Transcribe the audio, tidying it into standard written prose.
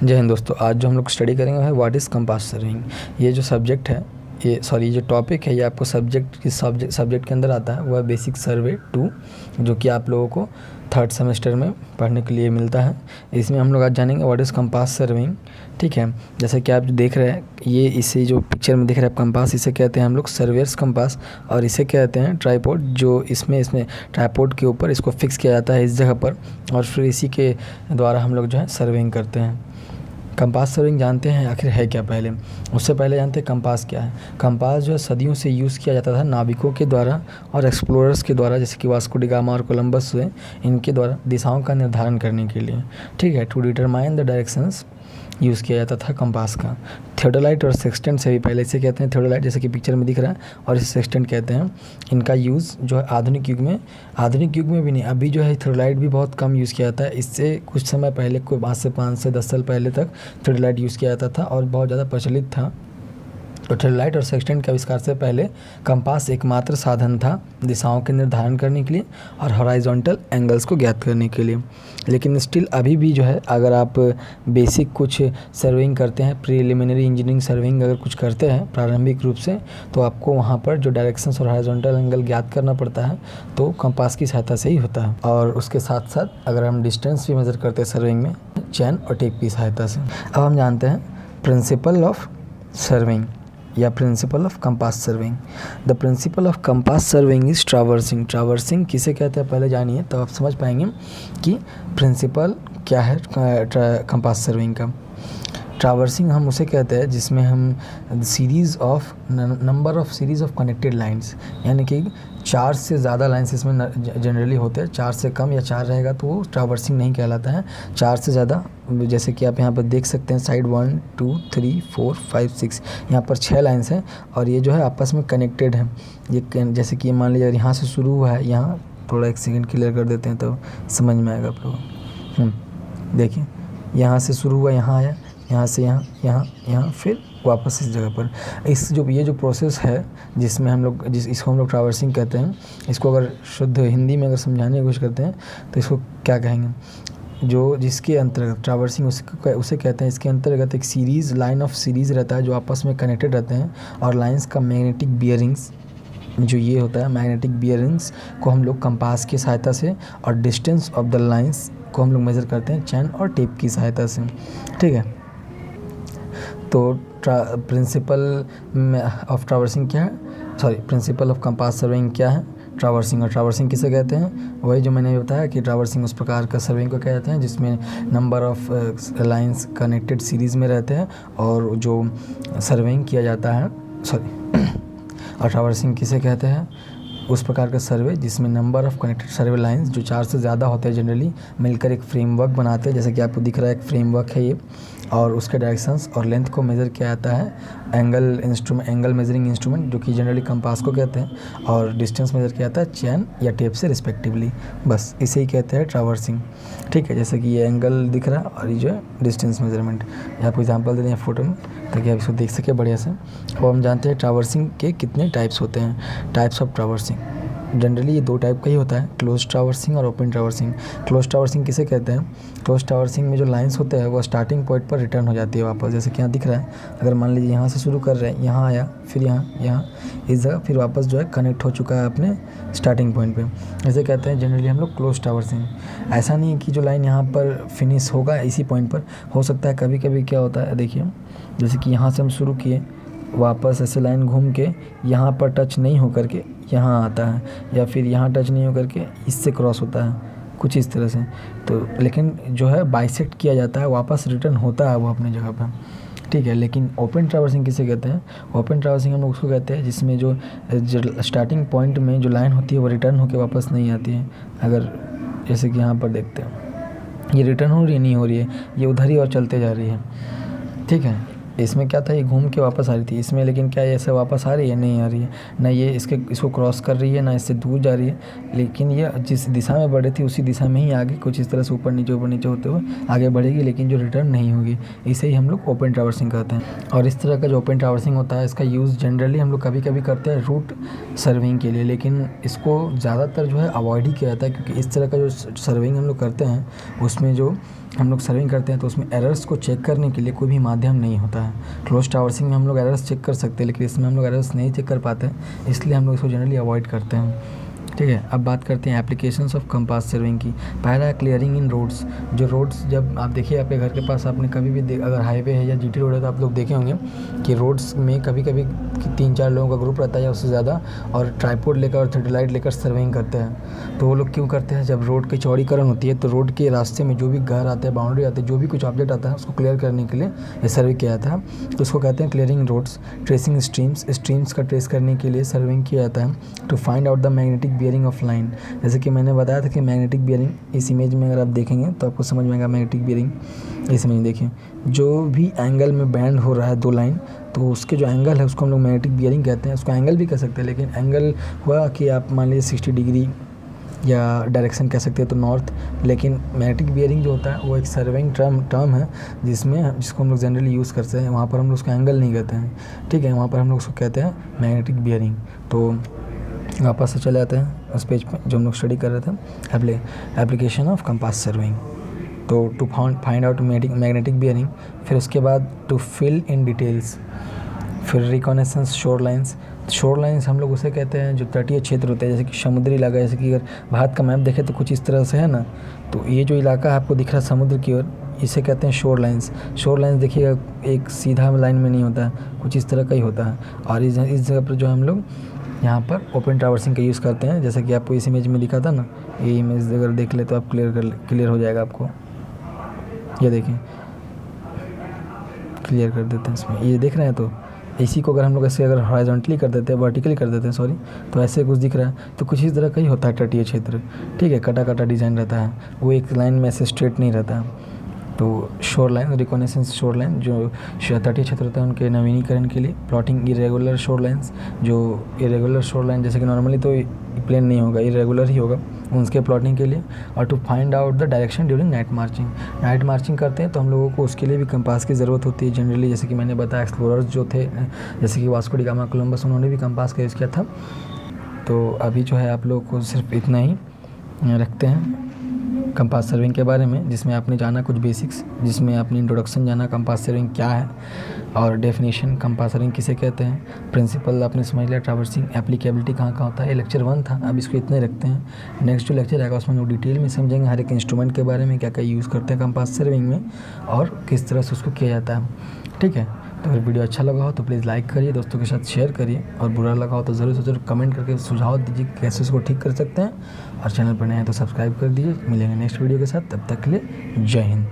जय हिंद दोस्तों। आज जो हम लोग स्टडी करेंगे है व्हाट इज़ कंपास सर्विंग। ये जो सब्जेक्ट है ये जो टॉपिक है ये आपको सब्जेक्ट के अंदर आता है, वह बेसिक सर्वे 2 जो कि आप लोगों को 3rd सेमेस्टर में पढ़ने के लिए मिलता है। इसमें हम लोग आज जानेंगे व्हाट इज़ कंपास सर्विंग। ठीक है, जैसे कि आप जो देख रहे हैं ये इसे जो पिक्चर में दिख रहा है कंपास, इसे कहते हैं हम लोग सर्वेयर्स कंपास, और इसे कहते हैं ट्राइपॉड। जो इसमें ट्राइपॉड के ऊपर इसको फिक्स किया जाता है इस जगह पर, और फिर इसी के द्वारा हम लोग जो है सर्विंग करते हैं। कंपास सर्विंग जानते हैं आखिर है क्या? पहले उससे पहले जानते हैं कंपास क्या है। कंपास जो है सदियों से यूज़ किया जाता था नाविकों के द्वारा और एक्सप्लोरर्स के द्वारा, जैसे कि वास्को डी गामा और कोलंबस हुए, इनके द्वारा दिशाओं का निर्धारण करने के लिए। ठीक है, to determine the directions use किया जाता था कंपास का। थियोडोलाइट और सेक्सटेंट से भी पहले इसे कहते हैं थियोडोलाइट, जैसे कि पिक्चर में दिख रहा है, और इसे सेक्सटेंट कहते हैं। इनका यूज़ जो है आधुनिक युग में भी नहीं, अभी जो है थियोडोलाइट भी बहुत कम यूज़ किया जाता है। इससे कुछ समय पहले, कोई 5 से 10 साल पहले तक थियोडोलाइट यूज़ किया जाता था और बहुत ज़्यादा प्रचलित था। तो थियोडोलाइट और सेक्सटेंट के आविष्कार से पहले कंपास एकमात्र साधन था दिशाओं के निर्धारण करने के लिए और हॉरिजॉन्टल एंगल्स को ज्ञात करने के लिए। लेकिन स्टिल अभी भी जो है, अगर आप बेसिक कुछ सर्विंग करते हैं, प्रीलिमिनरी इंजीनियरिंग सर्विंग अगर कुछ करते हैं प्रारंभिक रूप से, तो आपको वहाँ पर जो डायरेक्शंस और हॉरिजॉन्टल एंगल ज्ञात करना पड़ता है, तो कंपास की सहायता से ही होता है। और उसके साथ साथ अगर हम डिस्टेंस भी मेज़र करते हैं सर्विंग में, चैन और टेप की सहायता से। अब हम जानते हैं प्रिंसिपल ऑफ सर्विंग या principle of compass serving. The principle of compass serving is traversing. Traversing किसे कहते हैं पहले जानिए, तो आप समझ पाएंगे कि प्रिंसिपल क्या है कंपास सर्विंग का। ट्रावर्सिंग हम उसे कहते हैं जिसमें हम number of series of connected lines, यानी कि 4 से ज़्यादा लाइंस इसमें जनरली होते हैं। 4 से कम या 4 रहेगा तो वो ट्रावर्सिंग नहीं कहलाता है। 4 से ज़्यादा, जैसे कि आप यहाँ पर देख सकते हैं, साइड 1 2 3 4 5 6, यहाँ पर 6 लाइंस हैं और ये जो है आपस में कनेक्टेड हैं। ये जैसे कि मान लीजिए यहाँ से शुरू हुआ है, यहाँ थोड़ा एक सेकेंड क्लियर कर देते हैं तो समझ में आएगा आप लोगों। देखिए यहाँ से शुरू हुआ, यहाँ आया, यहाँ से यहाँ फिर वापस इस जगह पर। ये जो प्रोसेस है जिसमें इसको हम लोग ट्रावर्सिंग कहते हैं। इसको अगर शुद्ध हिंदी में अगर समझाने की कोशिश करते हैं तो इसको क्या कहेंगे, जिसके अंतर्गत ट्रावर्सिंग उसे कहते हैं। इसके अंतर्गत एक लाइन ऑफ सीरीज़ रहता है जो आपस में कनेक्टेड रहते हैं, और लाइंस का मैग्नेटिक बियरिंग्स जो ये होता है, मैग्नेटिक बियरिंग्स को हम लोग कंपास की सहायता से, और डिस्टेंस ऑफ द लाइंस को हम लोग मेज़र करते हैं चैन और टेप की सहायता से। ठीक है, तो प्रिंसिपल ऑफ ट्रावर्सिंग क्या है, प्रिंसिपल ऑफ कंपास सर्विंग क्या है? ट्रावर्सिंग। और ट्रावर्सिंग किसे कहते हैं? वही जो मैंने बताया कि ट्रावर्सिंग उस प्रकार का सर्विंग को कहते हैं जिसमें number of lines connected series में रहते हैं और जो सर्विंग किया जाता है। और ट्रावर्सिंग किसे कहते हैं? उस प्रकार का सर्वे जिसमें number of connected survey lines जो 4 से ज़्यादा होते हैं जनरली, मिलकर एक फ्रेमवर्क बनाते हैं। जैसे कि आपको दिख रहा है एक फ्रेमवर्क है ये, और उसके डायरेक्शंस और लेंथ को मेज़र किया जाता है एंगल मेजरिंग इंस्ट्रूमेंट, जो कि जनरली कंपास को कहते हैं, और डिस्टेंस मेज़र किया जाता है चैन या टेप से रिस्पेक्टिवली। बस इसे ही कहते हैं ट्रावर्सिंग। ठीक है, जैसे कि ये एंगल दिख रहा है और ये जो है डिस्टेंस मेजरमेंट। आपको एग्जाम्पल दे दें फोटो में ताकि आप इसको देख सकें बढ़िया से। और हम जानते हैं ट्रावर्सिंग के कितने टाइप्स होते हैं। टाइप्स ऑफ ट्रावर्सिंग जनरली ये 2 टाइप का ही होता है, क्लोज ट्रावर्सिंग और ओपन ट्रावर्सिंग। क्लोज ट्रावर्सिंग किसे कहते हैं? क्लोज ट्रावर्सिंग में जो लाइंस होते हैं वो स्टार्टिंग पॉइंट पर रिटर्न हो जाती है वापस। जैसे कि यहाँ दिख रहा है, अगर मान लीजिए यहाँ से शुरू कर रहे हैं, यहाँ आया, फिर यहाँ इस जगह, फिर वापस जो है कनेक्ट हो चुका है अपने स्टार्टिंग पॉइंट पे। ऐसे कहते हैं जनरली हम लोग क्लोज ट्रावर्सिंग। ऐसा नहीं है कि जो लाइन यहाँ पर फिनिश होगा इसी पॉइंट पर, हो सकता है कभी कभी क्या होता है, देखिए जैसे कि यहाँ से हम शुरू किए, वापस ऐसे लाइन घूम के यहाँ पर टच नहीं होकर के यहाँ आता है, या फिर यहाँ टच नहीं होकर के इससे क्रॉस होता है, कुछ इस तरह से। तो लेकिन जो है बाइसेक्ट किया जाता है, वापस रिटर्न होता है वो अपने जगह पर। ठीक है, लेकिन ओपन ट्रावर्सिंग किसे कहते हैं? ओपन ट्रावर्सिंग हम लोग उसको कहते हैं जिसमें जो स्टार्टिंग पॉइंट में जो लाइन होती है वो रिटर्न होकर वापस नहीं आती है। अगर जैसे कि यहाँ पर देखते हैं, ये रिटर्न हो रही है, नहीं हो रही है, ये उधर ही और चलते जा रही है। ठीक है, इसमें क्या था, ये घूम के वापस आ रही थी, इसमें लेकिन क्या ऐसे वापस आ रही है? नहीं आ रही है ना, ये इसको क्रॉस कर रही है ना इससे दूर जा रही है, लेकिन ये जिस दिशा में बढ़ रही थी उसी दिशा में ही आगे कुछ इस तरह से ऊपर नीचे होते हुए आगे बढ़ेगी, लेकिन जो रिटर्न नहीं होगी। इसे ही हम लोग ओपन ट्रावर्सिंग कहते हैं। और इस तरह का जो ओपन ट्रावर्सिंग होता है, इसका यूज़ जनरली हम लोग कभी कभी करते हैं रूट सर्विंग के लिए, लेकिन इसको ज़्यादातर जो है अवॉइड ही किया जाता है, क्योंकि इस तरह का जो सर्विंग हम लोग करते हैं उसमें जो हम लोग सर्विंग करते हैं तो उसमें एरर्स को चेक करने के लिए कोई भी माध्यम नहीं होता है। क्लोज ट्रावर्सिंग में हम लोग एरर्स चेक कर सकते हैं, लेकिन इसमें हम लोग एरर्स नहीं चेक कर पाते हैं, इसलिए हम लोग इसको जनरली अवॉइड करते हैं। ठीक है, अब बात करते हैं एप्लीकेशंस ऑफ कंपास सर्विंग की। पहला है क्लियरिंग इन रोड्स। जो रोड्स, जब आप देखिए आपके घर के पास आपने कभी भी अगर हाईवे है या जीटी रोड है तो आप लोग देखे होंगे कि रोड्स में कभी कभी 3-4 लोगों का ग्रुप रहता है या उससे ज़्यादा, और ट्राइपॉड लेकर और थर्टी लाइट लेकर सर्विंग करते हैं। तो वो लोग क्यों करते हैं? जब रोड की चौड़ीकरण होती है तो रोड के रास्ते में जो भी घर आते हैं, बाउंड्री आते हैं, जो भी कुछ ऑब्जेक्ट आता है उसको क्लियर करने के लिए ये सर्वे किया जाता है। तो उसको कहते हैं क्लियरिंग रोड्स। ट्रेसिंग स्ट्रीम्स का ट्रेस करने के लिए सर्विंग किया जाता है। To find out the magnetic bearing of line. जैसे कि मैंने बताया था कि मैग्नेटिक बियरिंग इस इमेज में अगर आप देखेंगे तो आपको समझ में आएगा। मैग्नेटिक बियरिंग इस इमेज में देखिए, जो भी एंगल में बैंड हो रहा है 2 लाइन, तो उसके जो एंगल है उसको हम लोग मैग्नेटिक बियरिंग कहते हैं। उसको एंगल भी कह सकते हैं, लेकिन एंगल हुआ कि आप मान लीजिए 60 डिग्री या डायरेक्शन कह सकते हैं तो नॉर्थ। लेकिन मैग्नेटिक बियरिंग जो होता है वो एक सर्विंग टर्म है जिसको हम लोग जनरली यूज़ करते हैं। वहाँ पर हम लोग उसको एंगल नहीं कहते हैं, ठीक है, वहाँ पर हम लोग उसको कहते हैं मैग्नेटिक बियरिंग। तो वापस से चले आते हैं उस पेज पे जो हम लोग स्टडी कर रहे थे, एप्लीकेशन ऑफ कंपास सर्विंग। तो to find out magnetic bearing, फिर उसके बाद टू फिल इन डिटेल्स, फिर reconnaissance shore lines. Shore lines हम लोग उसे कहते हैं जो तटीय क्षेत्र होते हैं, जैसे कि समुद्री इलाका। जैसे कि अगर भारत का मैप देखें तो कुछ इस तरह से है ना, तो ये जो इलाका है आपको दिख रहा है समुद्र की ओर, इसे कहते हैं शोर लाइन्स। शोर लाइन्स देखिएगा एक सीधा लाइन में नहीं होता है, कुछ इस तरह का ही होता है। और इस जगह पर जो हम लोग यहाँ पर ओपन ट्रावर्सिंग का यूज़ करते हैं, जैसे कि आपको इस इमेज में दिखा था ना, ये इमेज अगर देख ले तो आप क्लियर हो जाएगा आपको। ये देखिए, क्लियर कर देते हैं इसमें, ये देख रहे हैं। तो इसी को अगर हम लोग ऐसे अगर हॉरिजॉन्टली कर देते हैं, वर्टिकली कर देते हैं सॉरी, तो ऐसे कुछ दिख रहा है। तो कुछ इस तरह का ही होता है तटीय क्षेत्र, ठीक है, कटा कटा डिज़ाइन रहता है, वो एक लाइन में ऐसे स्ट्रेट नहीं रहता है। तो shore line, reconnaissance shore line जो तटीय क्षेत्र होता है उनके नवीनीकरण के लिए। प्लॉटिंग इरेगुलर शोर लाइन्स, जो इरेगुलर शोर लाइन जैसे कि नॉर्मली तो प्लेन नहीं होगा, इरेगुलर ही होगा, उनके प्लॉटिंग के लिए। और to find out the direction during night marching. Night marching करते हैं तो हम लोगों को उसके लिए भी कंपास की ज़रूरत होती है जनरली। जैसे कि मैंने बताया एक्सप्लोरर्स जो थे, जैसे कि वास्को डी गामा, कोलंबस, उन्होंने भी कंपास का यूज़ किया था। तो अभी जो है आप लोगों को सिर्फ इतना ही रखते हैं कंपास सर्विंग के बारे में, जिसमें आपने जाना कुछ बेसिक्स, जिसमें आपने इंट्रोडक्शन जाना कंपास सर्विंग क्या है, और डेफिनेशन कंपास सर्विंग किसे कहते हैं, प्रिंसिपल आपने समझ लिया, ट्रावर्सिंग, एप्लीकेबिलिटी कहाँ कहाँ होता है। ये लेक्चर 1 था, अब इसको इतने रखते हैं। नेक्स्ट जो लेक्चर आएगा उसमें लोग डिटेल में समझेंगे हर एक इंस्ट्रूमेंट के बारे में, क्या क्या यूज़ करते हैं कंपास सर्विंग में और किस तरह से उसको किया जाता है, ठीक है। तो अगर वीडियो अच्छा लगा हो तो प्लीज़ लाइक करिए, दोस्तों के साथ शेयर करिए, और बुरा लगा हो तो ज़रूर से ज़रूर कमेंट करके सुझाव दीजिए कैसे इसको ठीक कर सकते हैं। और चैनल पर नए हैं तो सब्सक्राइब कर दीजिए। मिलेंगे नेक्स्ट वीडियो के साथ, तब तक के लिए जय हिंद।